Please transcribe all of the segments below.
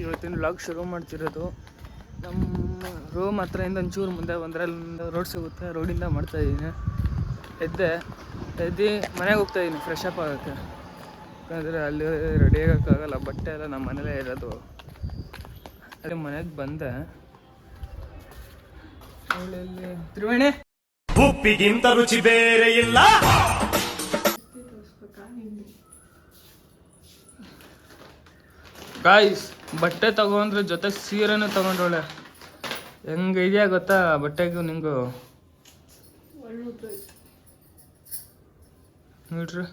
ಇವತ್ತಿನ ವ್ಲಾಗ್ ಶುರು ಮಾಡ್ತಿರೋದು ನಮ್ಮ ರೂಮ್ ಹತ್ರದಿಂದ ಒಂಚೂರು ಮುಂದೆ ಬಂದರೆ ಅಲ್ಲಿಂದ ರೋಡ್ ಸಿಗುತ್ತೆ, ರೋಡಿಂದ ಮಾಡ್ತಾಯಿದ್ದೀನಿ. ಎದ್ದು ಮನೆಗೆ ಹೋಗ್ತಾಯಿದ್ದೀನಿ ಫ್ರೆಶ್ ಅಪ್ ಆಗೋಕ್ಕೆ. ಯಾಕಂದರೆ ಅಲ್ಲಿ ರೆಡಿ ಆಗೋಕ್ಕಾಗಲ್ಲ, ಬಟ್ಟೆ ಎಲ್ಲ ನಮ್ಮ ಮನೇಲೇ ಇರೋದು. ಅಲ್ಲಿ ಮನೆಗೆ ಬಂದೆ. ಇಲ್ಲಿ ತ್ರಿವೇಣಿ ಉಪ್ಪಿಗಿಂತ ರುಚಿ ಬೇರೆ ಇಲ್ಲ. ಗಾಯ್ಸ್, ಬಟ್ಟೆ ತಗೊಂಡ್ರೆ ಜೊತೆ ಸೀರೆನೂ ತಗೊಂಡೋಳೆ. ಹೆಂಗೆ ಇದೆಯಾ ಗೊತ್ತಾ ಬಟ್ಟೆಗೂ ನಿಂಗು? ನೋಡ್ರಿ,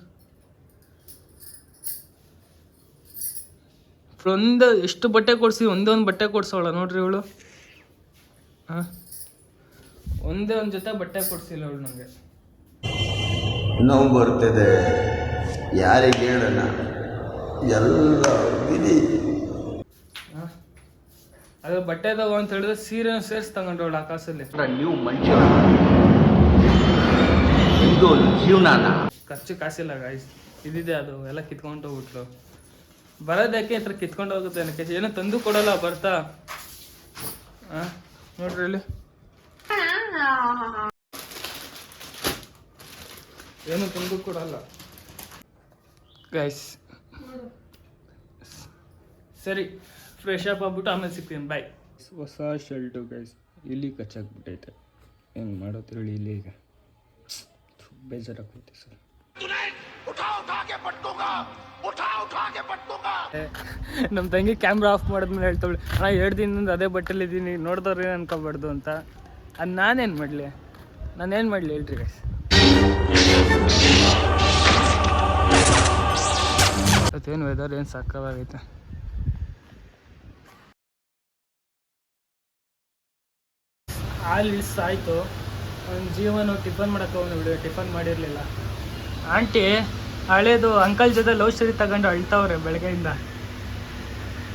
ಎಷ್ಟು ಬಟ್ಟೆ ಕೊಡ್ಸಿ, ಒಂದೊಂದು ಬಟ್ಟೆ ಕೊಡ್ಸೋಳ ನೋಡ್ರಿ ಇವಳು. ಹಾಂ, ಒಂದೇ ಒಂದು ಜೊತೆ ಬಟ್ಟೆ ಕೊಡ್ಸಿಲ್ಲ ಅವಳು ನನಗೆ. ನೋವು ಬರ್ತಿದೆ, ಯಾರಿಗೆ ಹೇಳೋಣ, ಎಲ್ಲ ಬಿಡಿ. ಅದು ಬಟ್ಟೆ ತಗೋ ಅಂತ ಹೇಳಿದ್ರೆ ಸೀರೆನೂ ಸೇರಿಸಿ ತಗೊಂಡವಳು ಆ ಕಾಸಲ್ಲಿ. ನೀವು ಮನುಷ್ಯ, ಇದು ಜೀವನಾನ. ಖರ್ಚು ಕಾಸಿಲ್ಲ ಗಾಯ್ಸ್, ಇದಿದೆ ಅದು ಎಲ್ಲ ಕಿತ್ಕೊಂಡು ಹೋಗ್ಬಿಟ್ಲು. ಬರೋದಕ್ಕೆ ಹತ್ರ ಕಿತ್ಕೊಂಡು ಹೋಗುತ್ತೆ ನನಗೆ, ಏನೋ ತಂದು ಕೊಡಲ್ಲ ಬರ್ತಾ. ಹಾಂ ನೋಡ್ರಿ ಇಲ್ಲಿ ಏನು ತಂದು ಕೊಡಲ್ಲ ಗೈಸ್. ಸರಿ, ಫ್ರೆಶ್ ಅಪ್ ಆಗ್ಬಿಟ್ಟು ಆಮೇಲೆ ಸಿಗ್ತೀನಿ, ಬಾಯ್. ಹೊಸ ಶರ್ಟು ಗೈಸ್, ಇಲ್ಲಿ ಕಚ್ಚಾಕ್ಬಿಟ್ಟೈತೆ. ಹೆಂಗೆ ಮಾಡೋದು ಹೇಳಿ ಇಲ್ಲಿ ಈಗ ಬೇಜಾರಾಗ್ತೈತೆ ಸರ್. ನಮ್ಮ ತಂಗಿ ಕ್ಯಾಮ್ರಾ ಆಫ್ ಮಾಡಿದ್ಮೇಲೆ ಹೇಳ್ತಾಳೆ, ಅಣ್ಣ 2 ದಿನದಿಂದ ಅದೇ ಬಟ್ಟೆಲಿದ್ದೀನಿ, ನೋಡಿದವ್ರು ಏನು ಅನ್ಕೋಬಾರ್ದು ಅಂತ. ಅದು ನಾನೇನು ಮಾಡಲಿ ಹೇಳ್ರಿ ಗೈಸ್. ಇವತ್ತೇನು ವೆದರ್ ಏನು ಸಾಕಾಗೈತೆ. ಹಾಲು ಇಳಿಸಾಯ್ತು. ಒಂದು ಜೀವನ ಟಿಫನ್ ಮಾಡೋಕೆ ಅವನು ಬಿಡು, ಟಿಫನ್ ಮಾಡಿರಲಿಲ್ಲ. ಆಂಟಿ ಹಳೇದು ಅಂಕಲ್ ಜೊತೆ ಲವ್ ಸ್ಟೋರಿ ತಗೊಂಡು ಅಳ್ತವ್ರೆ ಬೆಳಗ್ಗೆಯಿಂದ.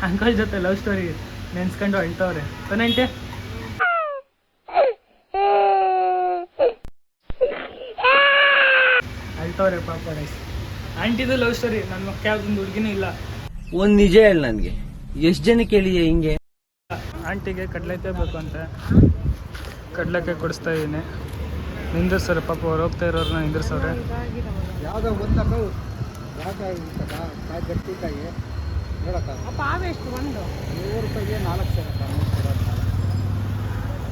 ಅಂಕಲ್ ಜೊತೆ ಲವ್ ಸ್ಟೋರಿ ನೆನ್ಸ್ಕೊಂಡು ಅಳ್ತವ್ರೆ. ಆಂಟಿ ಅಳ್ತವ್ರೆ ಪಾಪ ರೈಸ್. ಆಂಟಿದು ಲವ್ ಸ್ಟೋರಿ, ನನ್ನ ಮಕ್ಕ ಯಾವ್ದೊಂದು ಹುಡುಗಿನೂ ಇಲ್ಲ. ಒಂದು ನಿಜ ಹೇಳಿ ನನಗೆ, ಎಷ್ಟು ಜನ ಕೇಳಿದೆ ಹಿಂಗೆ? ಆಂಟಿಗೆ ಕಡ್ಲೆಕಾಯಿ ಬೇಕು ಅಂತ ಕಡ್ಲೆಕಾಯಿ ಕೊಡಿಸ್ತಾ ಇದ್ದೀನಿ. ನಿಂದಿರ್ಸವ್ರೆ ಪಾಪ, ಅವ್ರು ಹೋಗ್ತಾ ಇರೋರನ್ನ ನಿಂದಿರ್ಸವ್ರೆ. ಯಾವುದೋ ಒಂದು ಕಾಯಿ ಗಟ್ಟಿಕಾಯಿ ಹೇಳಕ್ಕ ಎಷ್ಟು ಒಂದು 100 ರೂಪಾಯಿಗೆ 4 ಸೇರಕ್ಕ.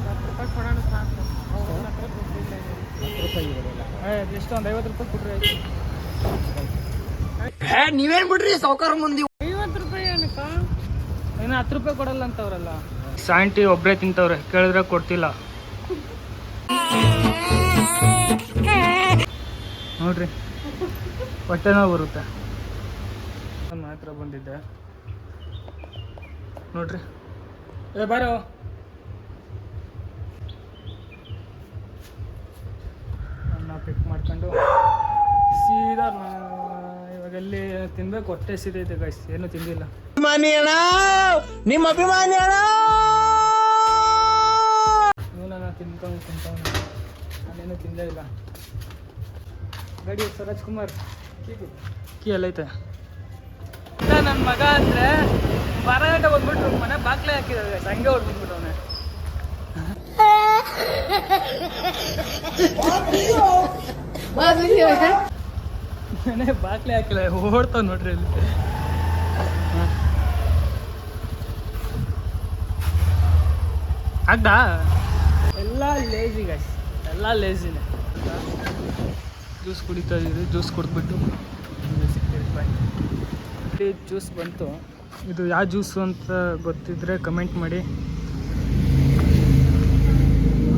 10 ರೂಪಾಯಿ ಕೊಡೋಣ ಸಾಕು. 10 ರೂಪಾಯಿ ಇರೋಲ್ಲ, ಎಷ್ಟು ಒಂದು 50 ರೂಪಾಯಿ ಕೊಟ್ರೆ ನೀವೇನ್ ಬಿಡ್ರಿ ಸಾವುಕಾರ ಮಂದಿ. 50 ರೂಪಾಯಿ ಏನಕ್ಕ? ಇನ್ನು 10 ರೂಪಾಯಿ ಕೊಡಲ್ಲ ಅಂತವ್ರಲ್ಲ. ಆಂಟಿ ಒಬ್ಬರೇ ತಿಂತವ್ರೆ, ಕೇಳಿದ್ರೆ ಕೊಡ್ತಿಲ್ಲ ನೋಡ್ರಿ, ಹೊಟ್ಟೆ ನೋವು ಬರುತ್ತೆ. ನಾನು ಮಾತ್ರ ಬಂದಿದ್ದೆ ನೋಡ್ರಿ. ಬಾರೋ, ನನ್ನ ಪಿಕ್ ಮಾಡ್ಕೊಂಡು ಸೀದಾ ಇವಾಗ ಎಲ್ಲಿ ತಿನ್ಬೇಕು, ಹೊಟ್ಟೆ ಸಿದೈತೆ ಗೈಸ್, ಏನು ತಿಂದಿಲ್ಲ. ನಿಮ್ಮ ಅಭಿಮಾನಿ ಅಣ್ಣ ಇವನ ತಿಂತಾವ, ನಾನೇನು ತಿಂದೇ ಇಲ್ಲ. ಗಾಡಿ ರಾಜ್ಕುಮಾರ್ ಕೀ ಎಲ್ಲೈತೆ. ನನ್ನ ಮಗ ಅಂದರೆ 12 ಗಂಟೆ ಬಂದ್ಬಿಟ್ರು, ಮನೆ ಬಾಕ್ಲೆ ಹಾಕಿದ್ದಾರೆ, ಹಂಗೆ ಹೊಡ್ ಬಂದ್ಬಿಟ್ಟು ಅವನೇ. ಮನೆ ಬಾಕ್ಲೆ ಹಾಕಿಲ್ಲ, ಓಡ್ತಾವ ನೋಡ್ರಿ ಇಲ್ಲಿ. ಆಗ್ದಾ? ಎಲ್ಲ ಲೇಜಿ ಗೈಸ್, ಎಲ್ಲ ಲೇಜಿನೇ. ಜ್ಯೂಸ್ ಕುಡಿತಾ ಇದ್ದೀವಿ, ಜ್ಯೂಸ್ ಕುಡಿದ್ಬಿಟ್ಟು ಸಿಗ್ತೀವಿ, ಬಾಯ್. ಇಲ್ಲಿ ಜ್ಯೂಸ್ ಬಂತು. ಇದು ಯಾವ ಜ್ಯೂಸು ಅಂತ ಗೊತ್ತಿದ್ರೆ ಕಮೆಂಟ್ ಮಾಡಿ.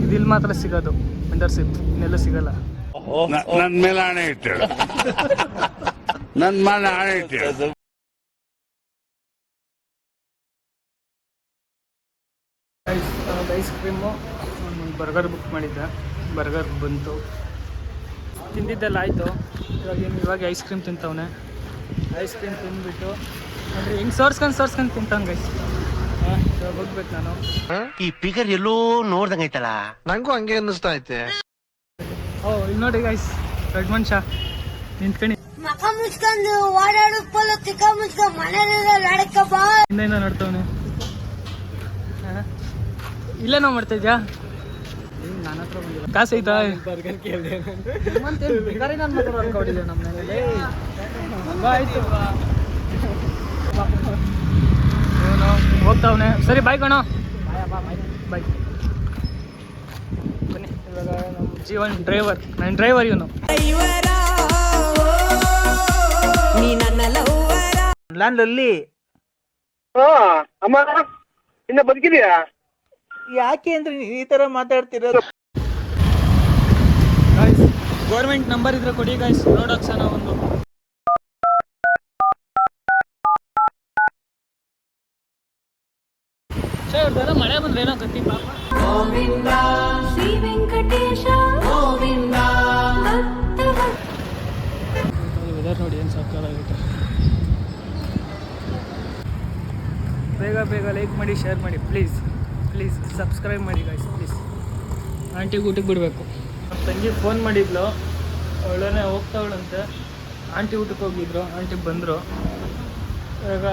ಇದಿಲ್ಲಿ ಮಾತ್ರ ಸಿಗೋದು ಮೆಂಡರ್ಶಿಪ್, ಇನ್ನೆಲ್ಲ ಸಿಗಲ್ಲ. ನನ್ನ ಮೇಲೆ ಆಣೆ ಇಟ್ಟು, ನನ್ನ ಮೇಲೆ ಆಣೆ ಇಟ್ಟು. ಐಸ್ ಕ್ರೀಮು, ಬರ್ಗರ್ ಬುಕ್ ಮಾಡಿದ್ದೆ, ಬರ್ಗರ್ ಬಂತು. ತಿಂದಿದ್ದೆಲ್ಲ ಆಯಿತು. ಇವಾಗ ಐಸ್ ಕ್ರೀಮ್ ತಿಂತವನೆ. ಐಸ್ ಕ್ರೀಮ್ ತಿಂದ್ಬಿಟ್ಟು ಅಂದರೆ ಹಿಂಗೆ ಸೋರ್ಸ್ಕೊಂಡು ತಿಂತಾನೆ ಗೈಸ್. ಇವಾಗ ಹೋಗ್ಬೇಕು ನಾನು. ಈ ಫಿಗರ್ ಎಲ್ಲೋ ನೋಡ್ದಂಗ ಐತಲ್ಲ, ನಂಗೂ ಹಂಗೆ ಅನ್ನಿಸ್ತಾ ಐತೆ. ಇಲ್ಲಿ ನೋಡಿ ಗೈಸ್, ದೊಡ್ಡ ಮನುಷ್ಯ ನಿಂತ್ಕೊಂಡು ಮಕ ಮುಚ್ಕೊಂಡು ಓಡಾಡೋ ಪೋಲು ತಿಕ್ಕ ಮುಚ್ಕೊಂಡು ಮನೇಲಿರೋ ಲಡಕ ಬಾ ಇನ್ನೇನೋ ನೋಡ್ತವನೆ. ಇಲ್ಲೇ ನಾವು ಮಾಡ್ತಾ ಇದ್ಯಾ? ನನ್ನ ಹತ್ರ ಬಂದಿಲ್ಲ. ಕಾಸು ಐತಾ? ಬರ್ಗರ್ ಕೇಳಿದೆ ಬೇಕಾದ್ರೆ ನನ್ನ ಮಕ್ಕಳು ಅನ್ಕೊಂಡಿದ್ದೆ ನಮ್ಮ ಮನೇಲಿ. ಆಯ್ತು ಹೋಗ್ತಾವನೆ. ಸರಿ ಬಾಯ್ ಕಣೋ. ಬಾಯ್. ಬನ್ನಿ ಇವಾಗ ನಮ್ಮ ಜೀವನ್ ಡ್ರೈವರ್. ನನ್ನ ಡ್ರೈವರ್ ಇವನು. ಲಲ್ಲಿ ಅಮ್ಮ ಇನ್ನ ಬದುಕಿದ್ಯಾ? ಯಾಕೆ ಅಂದ್ರೆ ನೀನ್ ಈ ತರ ಮಾತಾಡ್ತಿರೋದು? ಗೌರ್ಮೆಂಟ್ ನಂಬರ್ ಇದ್ರೆ ಕೊಡಿ ಗಾಯ್ಸ್, ನೋಡೋಕ್ಸನ ಒಂದು. ಸರ್ ಮಳೆ ಬಂದ್ರೆ ಏನೋ ಗತಿ ಪಾಪ. ಶ್ರೀ ವೆಂಕಟೇಶ ಗೋವಿಂದ. ವೆದರ್ ನೋಡಿ ಏನು ಸಕ್ಕತ್ತಾಗುತ್ತೆ. ಬೇಗ ಬೇಗ ಲೈಕ್ ಮಾಡಿ, ಶೇರ್ ಮಾಡಿ, ಪ್ಲೀಸ್ ಪ್ಲೀಸ್ ಸಬ್ಸ್ಕ್ರೈಬ್ ಮಾಡಿ ಗಾಯ್ಸ್ ಪ್ಲೀಸ್. ಆಂಟಿಗೆ ಊಟಕ್ಕೆ ಬಿಡಬೇಕು. ನಮ್ಮ ತಂಗಿ ಫೋನ್ ಮಾಡಿದ್ಲು, ಅವಳನ್ನೇ ಹೋಗ್ತಾವಳಂತೆ. ಆಂಟಿ ಊಟಕ್ಕೆ ಹೋಗಿದ್ರು, ಆಂಟಿ ಬಂದರು. ಇವಾಗ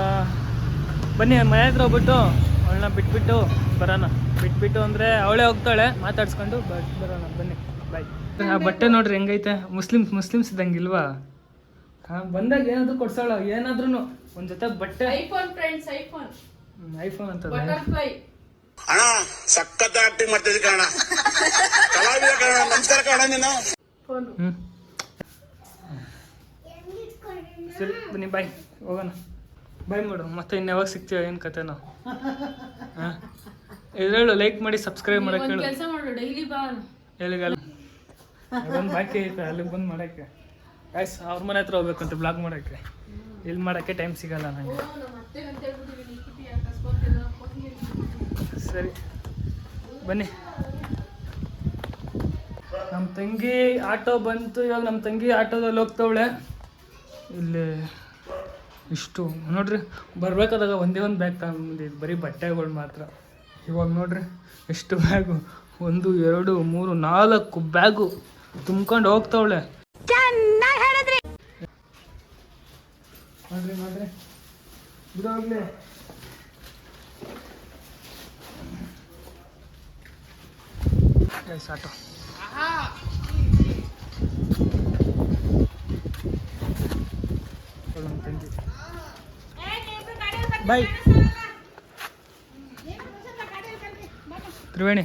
ಬನ್ನಿ ಮನೆ ಹತ್ರ ಹೋಗ್ಬಿಟ್ಟು ಅವಳನ್ನ ಬಿಟ್ಬಿಟ್ಟು ಬರೋಣ. ಬಿಟ್ಬಿಟ್ಟು ಅಂದರೆ ಅವಳೇ ಹೋಗ್ತಾಳೆ, ಮಾತಾಡ್ಸ್ಕೊಂಡು ಬರೋಣ. ಬನ್ನಿ ಬಾಯ್. ಆ ಬಟ್ಟೆ ನೋಡ್ರಿ ಹೆಂಗೈತೆ, ಮುಸ್ಲಿಮ್ಸ್ ಇದ್ದಂಗಿಲ್ವಾ? ಹಾಂ ಬಂದಾಗ ಏನಾದರೂ ಕೊಡ್ಸಾಳ, ಏನಾದ್ರೂ ಒಂದು ಜೊತೆ ಬಟ್ಟೆ. ಐಫೋನ್ ಫ್ರೆಂಡ್ಸ್, ಐಫೋನ್ ಐಫೋನ್ ಅಂತದೆ. ಬಟರ್ಫ್ಲೈ. ಅಣ್ಣ ಸಖತ್ ಆಕ್ಟಿಂಗ್ ಮಾಡ್ತಿದ್ದೆ ಕಣ, ಕಲಾವಿದ ಕಣ. ನಮಸ್ಕಾರ ಕಣ ನೀನು. ಫೋನ್. ಸರಿ ಬನ್ನಿ ಬಾಯ್, ಹೋಗೋಣ. ಬಾಯ್ ಮಾಡು. ಮತ್ತೆ ಇನ್ಯಾವಾಗ ಸಿಗ್ತೀವ, ಏನು ಕತೆ ನಾವು? ಹಾಂ ಇದ್ರೇಳು ಲೈಕ್ ಮಾಡಿ, ಸಬ್ಸ್ಕ್ರೈಬ್ ಮಾಡೋಕ್ಕೆ ಹೇಳು. ಕೆಲಸ ಮಾಡು, ಡೈಲಿ ಬಾ. ಎಲ್ಲಿಗಲ್ಲ ಒಂದು ಬಾಕಿ ಐತೆ, ಅಲ್ಲಿಗೆ ಬಂದು ಮಾಡೋಕ್ಕೆ. ಗಾಯ್ಸ್ ಅವ್ರ ಮನೆ ಹತ್ರ ಹೋಗ್ಬೇಕಂತ ಬ್ಲಾಗ್ ಮಾಡೋಕ್ಕೆ. ಇಲ್ಲಿ ಮಾಡೋಕ್ಕೆ ಟೈಮ್ ಸಿಗಲ್ಲ ನನಗೆ. ಸರಿ ಬನ್ನಿ. ನಮ್ಮ ತಂಗಿ ಆಟೋ ಬಂತು. ಇವಾಗ ನಮ್ಮ ತಂಗಿ ಆಟೋದಲ್ಲಿ ಹೋಗ್ತವಳೆ. ಇಲ್ಲಿ ಇಷ್ಟು ನೋಡ್ರಿ, ಬರ್ಬೇಕಾದಾಗ ಒಂದೇ ಒಂದು ಬ್ಯಾಗ್ ತಗೊಂಡಿದ್ದು, ಬರೀ ಬಟ್ಟೆಗಳು ಮಾತ್ರ. ಇವಾಗ ನೋಡ್ರಿ ಎಷ್ಟು ಬ್ಯಾಗು, 1 2 3 4 ಬ್ಯಾಗು ತುಂಬ್ಕೊಂಡು ಹೋಗ್ತವಳೆ. ನೋಡ್ರಿ ಬಿಡು ಹೋಗ್ಲಿ. ಆಟೋ ತಂಗಿ ಬಾಯ್. ತ್ರಿವೇಣಿ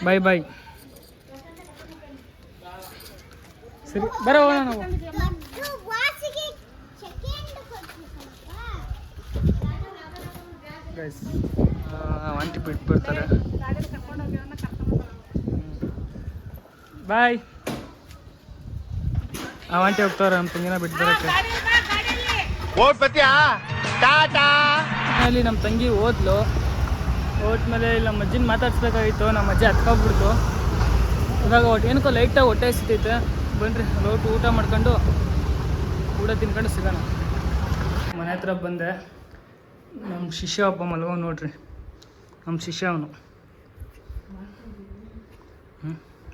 ಬಾಯ್ ಬಾಯ್. ಸರಿ ಬರೋ ಹೋಗೋಣ ನಾವು. ಗೈಸ್ ಆಂಟಿ ಬಿಟ್ಬಿಡ್ತಾರೆ. ಬಾಯ್. ಆ ಆಂಟಿ ಹೋಗ್ತಾರ ನಮ್ಮ ತಂಗಿನ ಬಿಟ್ಟು ಬರೋಕ್ಕೆ. ಅಲ್ಲಿ ನಮ್ಮ ತಂಗಿ ಹೋದ್ಲು. ಹೋದ್ಮೇಲೆ ಇಲ್ಲಿ ನಮ್ಮ ಅಜ್ಜಿನ ಮಾತಾಡ್ಸ್ಬೇಕಾಗಿತ್ತು. ನಮ್ಮ ಅಜ್ಜಿ ಹತ್ಕೊಬಿಡ್ತು. ಇವಾಗ ಏನಕ್ಕೋ ಲೈಟಾಗಿ ಹೊಟ್ಟೆ ಸಿಗ್ತೈತೆ. ಬನ್ನಿರಿ ಊಟ ಮಾಡ್ಕೊಂಡು ಊಟ ತಿನ್ಕೊಂಡು ಸಿಗೋಣ. ಮನೆ ಹತ್ರ ಬಂದೆ. ನಮ್ಮ ಶಿಷ್ಯ ಒಬ್ಬ ಮಲ್ಗೋ ನೋಡ್ರಿ. ನಮ್ಮ ಶಿಷ್ಯ ಅವನು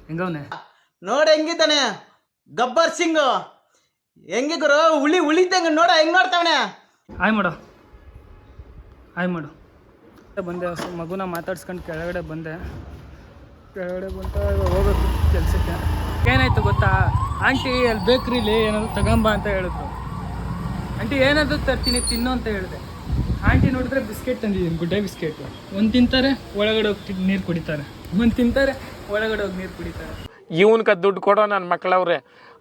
ಹೆಂಗವನೆ ನೋಡ ಹೆಂಗಿದ್ದಾನೆ ಗಬ್ಬರ್ ಸಿಂಗ್. ಹೆಂಗಿ ಗುರು, ಉಳಿದಂಗ ನೋಡ ಹೆಂಗ್ ನೋಡ್ತಾವನೆ. ಆಯ್ ಮಾಡು, ಆಯ್ ಮಾಡು. ಬಂದೆ ಮಗುನ ಮಾತಾಡ್ಸ್ಕೊಂಡು ಕೆಳಗಡೆ ಬಂದೆ. ಕೆಳಗಡೆ ಬಂತ ಇವಾಗ ಹೋಗ್ಬೇಕು ಕೆಲಸಕ್ಕೆ. ಏನಾಯ್ತು ಗೊತ್ತಾ, ಆಂಟಿ ಅಲ್ಲಿ ಬೇಕ್ರಿಲಿ ಏನಾದ್ರು ತಗೊಂಬ ಅಂತ ಹೇಳಿದ್ರು. ಆಂಟಿ ಏನಾದರೂ ತರ್ತೀನಿ ತಿನ್ನು ಅಂತ ಹೇಳಿದೆ. ಆಂಟಿ ನೋಡಿದ್ರೆ ಬಿಸ್ಕೆಟ್ ತಂದಿದ್ದೀನಿ, ಗುಡ್ಡೆ ಬಿಸ್ಕೆಟು. ಒಂದು ತಿಂತಾರೆ ಒಳಗಡೆ ಹೋಗಿ ನೀರು ಕುಡಿತಾರೆ, ಒಂದು ತಿಂತಾರೆ ಒಳಗಡೆ ಹೋಗಿ ನೀರು ಕುಡಿತಾರೆ. ಇವನ್ಕ ದುಡ್ಡು ಕೊಡೋ ನನ್ನ ಮಕ್ಕಳವ್ರೆ,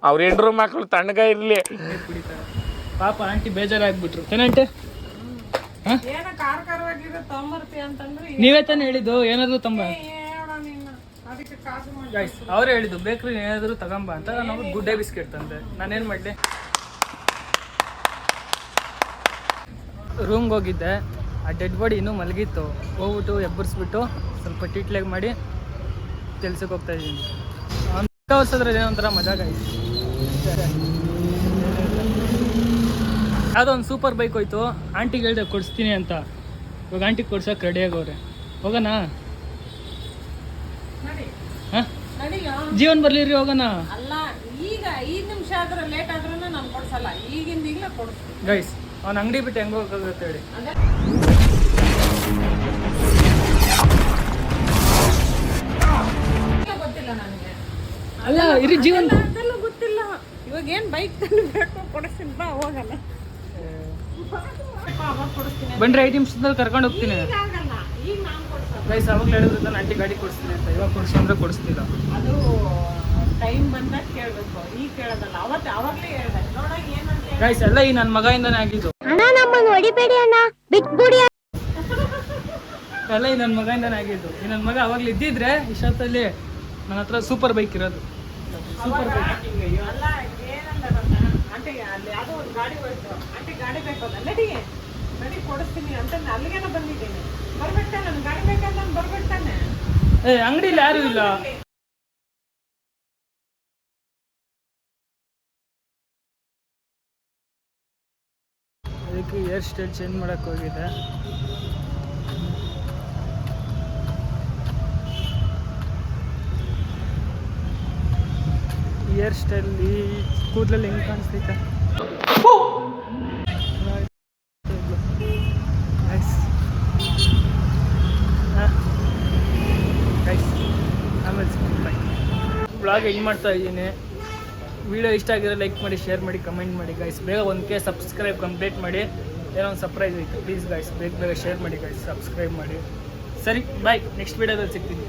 ಅವ್ರ ಹೆಂಡ್ರು ಮಕ್ಕಳು ತಣ್ಣಗ ಇರ್ಲಿ. ನೀರು ಕುಡಿತಾರೆ. ಪಾಪ ಆಂಟಿ ಬೇಜಾರಾಗ್ಬಿಟ್ರು. ಏನಂಟೆ ಏನ ಖಾರವಾಗಿರೋ ತೊಂಬರ್ತೀಯ ಅಂತಂದ್ರೆ ನೀವೇ ತಾನೇ ಹೇಳಿದ್ದು ಏನಾದರೂ ತಂಬ. ಹೇಳೋ ನಿನ್ನ ಅದಕ್ಕೆ ಕಾಸು ಮಾಡಿ. ಗೈಸ್ ಅವರೇ ಹೇಳಿದ್ದು ಬೇಕ್ರಿ ಏನಾದರೂ ತಗೊಂಬ ಅಂತ. ನಾವು ಗುಡ್ಡೆ ಬಿಸ್ಕೆಟ್ ತಂದೆ. ನಾನೇನು ಮಾಡಲಿ, ರೂಮ್ಗೆ ಹೋಗಿದ್ದೆ. ಆ ಡೆಡ್ ಬಾಡಿ ಇನ್ನೂ ಮಲಗಿತ್ತು. ಹೋಗ್ಬಿಟ್ಟು ಎಬ್ಬರಿಸ್ಬಿಟ್ಟು ಸ್ವಲ್ಪ ಟೀಟ್ಲೆಗ್ ಮಾಡಿ ಕೆಲ್ಸಕ್ಕೆ ಹೋಗ್ತಾ ಇದ್ದೀನಿ. ಹೊರ್ಸೋದ್ರೆ ಏನೋ ಒಂಥರ ಮಜಾ ಗಾಯ್ಸ್. ಯಾವುದೋ ಒಂದು ಸೂಪರ್ ಬೈಕ್ ಹೋಯ್ತು. ಆಂಟಿಗೆ ಹೇಳಿದೆ ಕೊಡಿಸ್ತೀನಿ ಅಂತ. ಇವಾಗ ಆಂಟಿಗೆ ಕೊಡ್ಸೋಕೆ ರೆಡಿ ಆಗೋರೆ. ಹೋಗೋಣ? ಹಾಂ ನಡಿಯೋ ಜೀವನ್ ಬರ್ಲಿರಿ, ಹೋಗೋಣ. ಅಲ್ಲ ಈಗ 5 ನಿಮಿಷ ಆದ್ರೆ ಲೇಟ್ ಆದ್ರೂ ನಾನು ಕೊಡ್ತೀನಿ. ಕೊಡ್ಸಲ್ಲ, ಈಗಿಂದ ಕೊಡಿಸ್ತೀನಿ. ಗೈಸ್ ಅವ್ನ ಅಂಗಡಿ ಬಿಟ್ಟು ಹೆಂಗೆ ಹೋಗೋಗುತ್ತೆ ಹೇಳಿ. ಗೊತ್ತಿಲ್ಲ ನನಗೆ, ಅಲ್ಲ ಇರಿ ಜೀವನ್ ಅದೆಲ್ಲ ಗೊತ್ತಿಲ್ಲ. ಇವಾಗ ಏನ್ ಬೈಕ್ ತಂದು ಬೇಕು ಕೊಡಿಸ್ತೀನಿ ಬಾ, ಹೋಗಲ್ಲ. ಅವಾಗ ಕೊಡಿಸ್ತೀನಿ. ಬಂದ್ರೆ 5 ನಿಮಿಷದಲ್ಲಿ ಕರ್ಕೊಂಡು ಹೋಗ್ತೀನಿ. ಈಗ ಆಗಲ್ಲ, ಈಗ ನಾನು ಕೊಡ್ಸಲ್ಲ. ಗೈಸ್ ಅವಾಗಲೇ ಹೇಳಿದ್ರೆ ನಾನು ಆಂಟಿ ಗಾಡಿ ಕೊಡಿಸ್ತೀನಿ ಅಂತ. ಇವಾಗ ಕೊಡಿಸಂದ್ರೆ ಕೊಡಿಸ್ತಿಲ್ಲ. ಅದು ಟೈಮ್ ಬಂದಾಗ ಕೇಳಬೇಕು, ಈಗ ಕೇಳೋದಲ್ಲ. ಅವಾಗಲೇ ಹೇಳ್ದೆ ನೋಡ ಏನಂತ ಹೇಳಿ. ಗೈಸ್ ಎಲ್ಲ ಈ ನನ್ನ ಮಗಯಿಂದಾನೇ ಆಗಿದ್ದು. ಅಣ್ಣ ನಮ್ಮನ್ನು ಹೊಡಿಬೇಡಿ ಅಣ್ಣ, ಬಿಟ್ಬಿಡಿ. ಎಲ್ಲ ಈ ನನ್ನ ಮಗಯಿಂದಾನೇ ಆಗಿದ್ದು. ಈ ನನ್ನ ಮಗ ಅವಾಗಲೇ ಇದ್ದಿದ್ರೆ ಇಷ್ಟೊತ್ತಲ್ಲಿ ನನ್ನ ಹತ್ರ ಸೂಪರ್ ಬೈಕ್ ಇರೋದು. Super bike. ಅಲ್ಲ ಏನಂದ ಗೊತ್ತಾ, ಆಂಟಿ ಅಲ್ಲಿ ಯಾವುದೋ ಒಂದು ಗಾಡಿ ಹೋಯ್ತು, ಆಂಟಿ ಗಾಡಿ ಬೇಕಲ್ಲ, ನಡಿ ಕೊಡಿಸ್ತೀನಿ ಅಂತ ಅಲ್ಲಿಗೇನ ಬಂದಿದ್ದೀನಿ. ಬರ್ಬೇಕಾನೆ, ನನ್ ಗಾಡಿ ಬೇಕಂತ ನಾನು ಬರ್ಬೇಕಾನೆ. ಅಂಗಡಿಲಿ ಯಾರು ಇಲ್ಲ. ಅದಕ್ಕೆ ಹೇರ್ ಸ್ಟೈಲ್ ಚೇಂಜ್ ಮಾಡಕ್ಕೆ ಹೋಗಿದೆ. ಹೇರ್ ಸ್ಟೈಲ್ ಈ ಕೂದಲಲ್ಲಿ ಹೆಂಗೆ ಕಾಣಿಸ್ತೈತೆ. ಆಮೇಲೆ ಬ್ಲಾಗ್ ಹೆಂಗೆ ಮಾಡ್ತಾ ಇದ್ದೀನಿ. ವಿಡಿಯೋ ಇಷ್ಟ ಆಗಿರೋ ಲೈಕ್ ಮಾಡಿ, ಶೇರ್ ಮಾಡಿ, ಕಮೆಂಟ್ ಮಾಡಿ ಗೈಸ್. ಬೇಗ 1K ಸಬ್ಸ್ಕ್ರೈಬ್ ಕಂಪ್ಲೀಟ್ ಮಾಡಿ. ಏನೋ ಒಂದು ಸರ್ಪ್ರೈಸ್ ಐತೆ, ಪ್ಲೀಸ್ ಗೈಸ್ ಬೇಗ ಶೇರ್ ಮಾಡಿ ಗೈಸ್, ಸಬ್ಸ್ಕ್ರೈಬ್ ಮಾಡಿ. ಸರಿ ಬಾಯ್, ನೆಕ್ಸ್ಟ್ ವಿಡಿಯೋದಲ್ಲಿ ಸಿಗ್ತೀನಿ.